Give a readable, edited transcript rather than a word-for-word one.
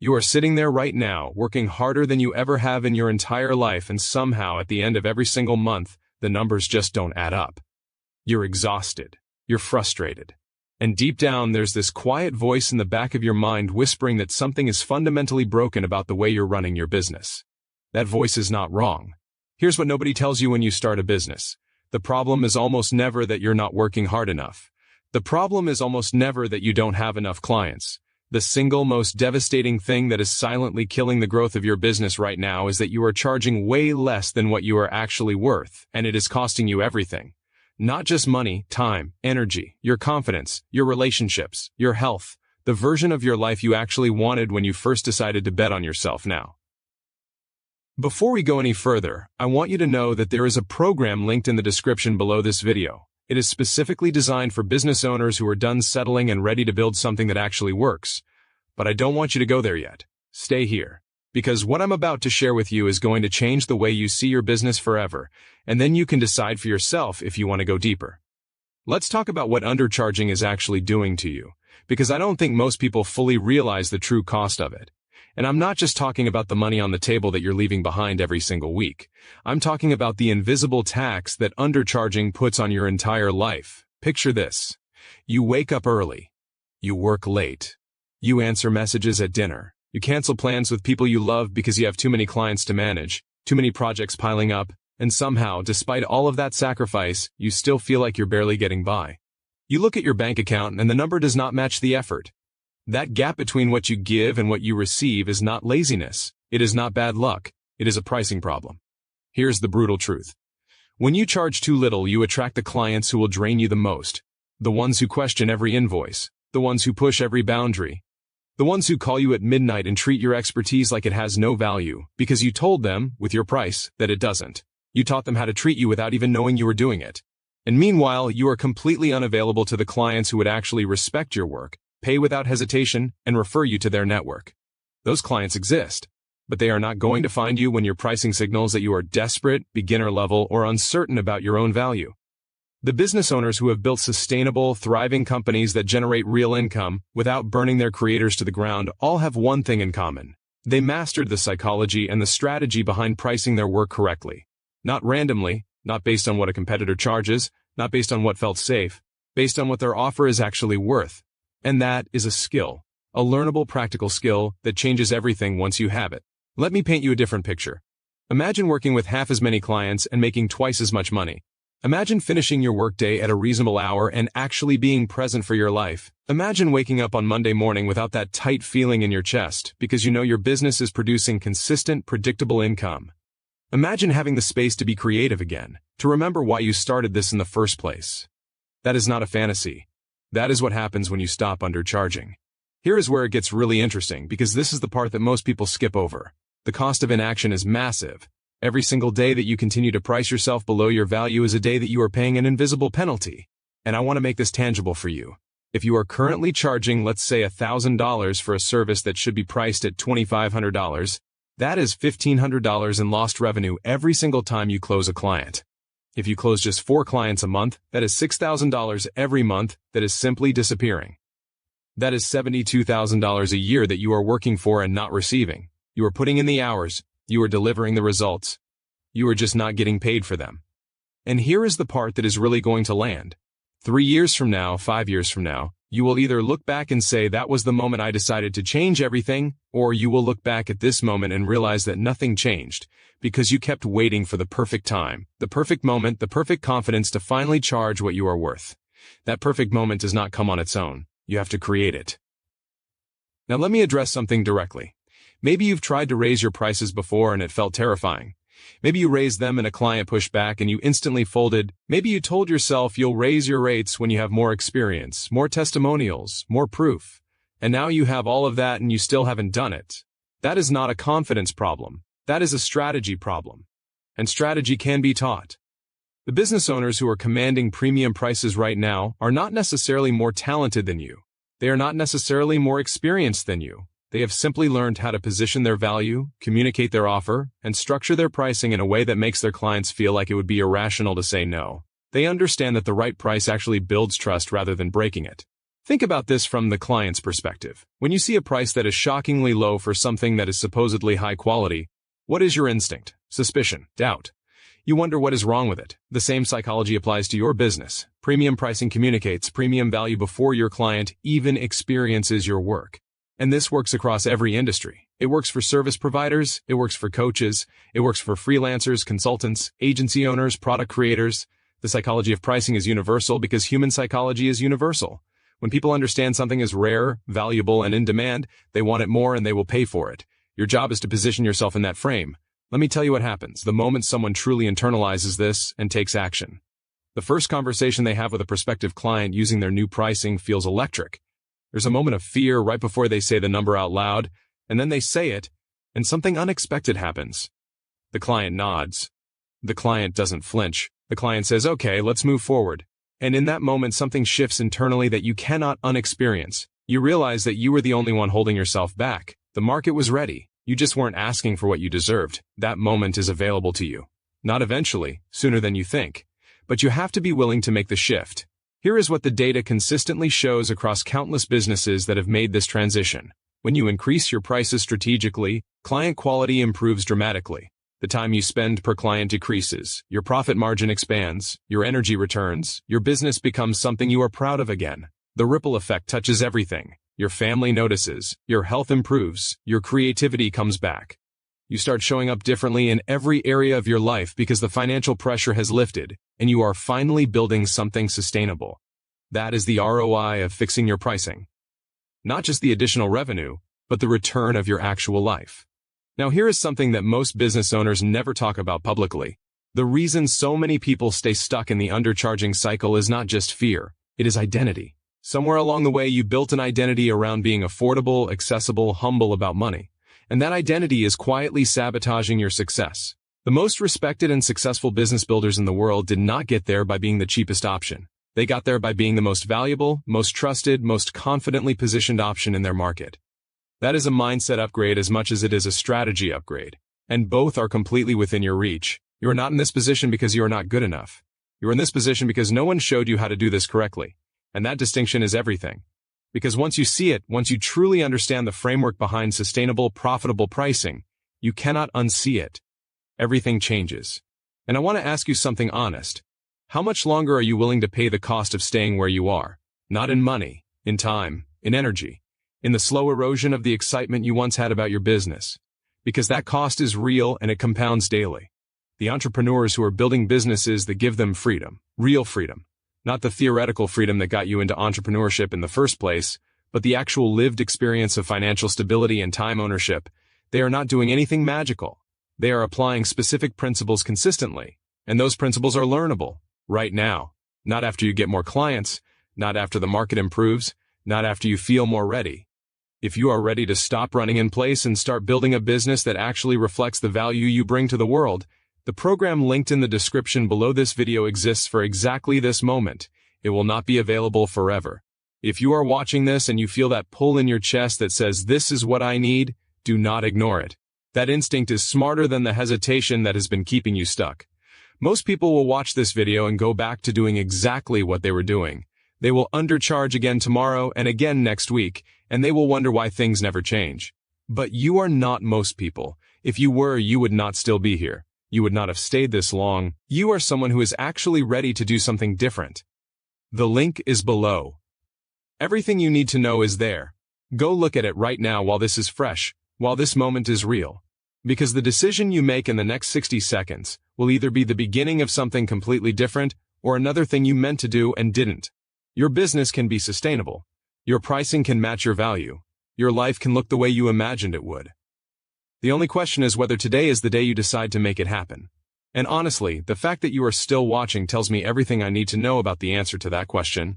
You are sitting there right now, working harder than you ever have in your entire life, and somehow at the end of every single month, the numbers just don't add up. You're exhausted. You're frustrated. And deep down, there's this quiet voice in the back of your mind whispering that something is fundamentally broken about the way you're running your business. That voice is not wrong. Here's what nobody tells you when you start a business. The problem is almost never that you're not working hard enough. The problem is almost never that you don't have enough clients. The single most devastating thing that is silently killing the growth of your business right now is that you are charging way less than what you are actually worth, and it is costing you everything. Not just money, time, energy, your confidence, your relationships, your health, the version of your life you actually wanted when you first decided to bet on yourself now. Before we go any further, I want you to know that there is a program linked in the description below this video. It is specifically designed for business owners who are done settling and ready to build something that actually works. But I don't want you to go there yet. Stay here. Because what I'm about to share with you is going to change the way you see your business forever, and then you can decide for yourself if you want to go deeper. Let's talk about what undercharging is actually doing to you, because I don't think most people fully realize the true cost of it. And I'm not just talking about the money on the table that you're leaving behind every single week. I'm talking about the invisible tax that undercharging puts on your entire life. Picture this. You wake up early. You work late. You answer messages at dinner. You cancel plans with people you love because you have too many clients to manage, too many projects piling up, and somehow, despite all of that sacrifice, you still feel like you're barely getting by. You look at your bank account and the number does not match the effort. That gap between what you give and what you receive is not laziness. It is not bad luck. It is a pricing problem. Here's the brutal truth. When you charge too little, you attract the clients who will drain you the most. The ones who question every invoice. The ones who push every boundary. The ones who call you at midnight and treat your expertise like it has no value, because you told them, with your price, that it doesn't. You taught them how to treat you without even knowing you were doing it. And meanwhile, you are completely unavailable to the clients who would actually respect your work, pay without hesitation, and refer you to their network. Those clients exist, but they are not going to find you when your pricing signals that you are desperate, beginner level, or uncertain about your own value. The business owners who have built sustainable, thriving companies that generate real income without burning their creators to the ground all have one thing in common. They mastered the psychology and the strategy behind pricing their work correctly. Not randomly, not based on what a competitor charges, not based on what felt safe, based on what their offer is actually worth. And that is a skill, a learnable practical skill that changes everything once you have it. Let me paint you a different picture. Imagine working with half as many clients and making twice as much money. Imagine finishing your workday at a reasonable hour and actually being present for your life. Imagine waking up on Monday morning without that tight feeling in your chest because you know your business is producing consistent, predictable income. Imagine having the space to be creative again, to remember why you started this in the first place. That is not a fantasy. That is what happens when you stop undercharging. Here is where it gets really interesting, because this is the part that most people skip over. The cost of inaction is massive. Every single day that you continue to price yourself below your value is a day that you are paying an invisible penalty. And I want to make this tangible for you. If you are currently charging, let's say $1,000 for a service that should be priced at $2,500, that is $1,500 in lost revenue every single time you close a client. If you close just 4 clients a month, that is $6,000 every month that is simply disappearing. That is $72,000 a year that you are working for and not receiving. You are putting in the hours. You are delivering the results. You are just not getting paid for them. And here is the part that is really going to land. 3 years from now, 5 years from now, you will either look back and say that was the moment I decided to change everything, or you will look back at this moment and realize that nothing changed, because you kept waiting for the perfect time, the perfect moment, the perfect confidence to finally charge what you are worth. That perfect moment does not come on its own. You have to create it. Now let me address something directly. Maybe you've tried to raise your prices before and it felt terrifying. Maybe you raised them and a client pushed back and you instantly folded. Maybe you told yourself you'll raise your rates when you have more experience, more testimonials, more proof. And now you have all of that and you still haven't done it. That is not a confidence problem. That is a strategy problem. And strategy can be taught. The business owners who are commanding premium prices right now are not necessarily more talented than you. They are not necessarily more experienced than you. They have simply learned how to position their value, communicate their offer, and structure their pricing in a way that makes their clients feel like it would be irrational to say no. They understand that the right price actually builds trust rather than breaking it. Think about this from the client's perspective. When you see a price that is shockingly low for something that is supposedly high quality, what is your instinct? Suspicion, doubt. You wonder what is wrong with it. The same psychology applies to your business. Premium pricing communicates premium value before your client even experiences your work. And this works across every industry. It works for service providers, it works for coaches, it works for freelancers, consultants, agency owners, product creators. The psychology of pricing is universal because human psychology is universal. When people understand something is rare, valuable, and in demand, they want it more and they will pay for it. Your job is to position yourself in that frame. Let me tell you what happens the moment someone truly internalizes this and takes action. The first conversation they have with a prospective client using their new pricing feels electric. There's a moment of fear right before they say the number out loud, and then they say it, and something unexpected happens. The client nods. The client doesn't flinch. The client says, "Okay, let's move forward." And in that moment, something shifts internally that you cannot unexperience. You realize that you were the only one holding yourself back. The market was ready. You just weren't asking for what you deserved. That moment is available to you. Not eventually, sooner than you think. But you have to be willing to make the shift. Here is what the data consistently shows across countless businesses that have made this transition. When you increase your prices strategically, client quality improves dramatically. The time you spend per client decreases, your profit margin expands, your energy returns, your business becomes something you are proud of again. The ripple effect touches everything. Your family notices, your health improves, your creativity comes back. You start showing up differently in every area of your life because the financial pressure has lifted, and you are finally building something sustainable. That is the ROI of fixing your pricing. Not just the additional revenue, but the return of your actual life. Now here is something that most business owners never talk about publicly. The reason so many people stay stuck in the undercharging cycle is not just fear, it is identity. Somewhere along the way you built an identity around being affordable, accessible, humble about money. And that identity is quietly sabotaging your success. The most respected and successful business builders in the world did not get there by being the cheapest option. They got there by being the most valuable, most trusted, most confidently positioned option in their market. That is a mindset upgrade as much as it is a strategy upgrade. And both are completely within your reach. You are not in this position because you are not good enough. You are in this position because no one showed you how to do this correctly. And that distinction is everything. Because once you see it, once you truly understand the framework behind sustainable, profitable pricing, you cannot unsee it. Everything changes. And I want to ask you something honest. How much longer are you willing to pay the cost of staying where you are? Not in money, in time, in energy, in the slow erosion of the excitement you once had about your business. Because that cost is real and it compounds daily. The entrepreneurs who are building businesses that give them freedom, real freedom, not the theoretical freedom that got you into entrepreneurship in the first place, but the actual lived experience of financial stability and time ownership, they are not doing anything magical. They are applying specific principles consistently, and those principles are learnable, right now, not after you get more clients, not after the market improves, not after you feel more ready. If you are ready to stop running in place and start building a business that actually reflects the value you bring to the world, the program linked in the description below this video exists for exactly this moment. It will not be available forever. If you are watching this and you feel that pull in your chest that says, "This is what I need," do not ignore it. That instinct is smarter than the hesitation that has been keeping you stuck. Most people will watch this video and go back to doing exactly what they were doing. They will undercharge again tomorrow and again next week, and they will wonder why things never change. But you are not most people. If you were, you would not still be here. You would not have stayed this long. You are someone who is actually ready to do something different. The link is below. Everything you need to know is there. Go look at it right now while this is fresh, while this moment is real. Because the decision you make in the next 60 seconds will either be the beginning of something completely different or another thing you meant to do and didn't. Your business can be sustainable. Your pricing can match your value. Your life can look the way you imagined it would. The only question is whether today is the day you decide to make it happen. And honestly, the fact that you are still watching tells me everything I need to know about the answer to that question.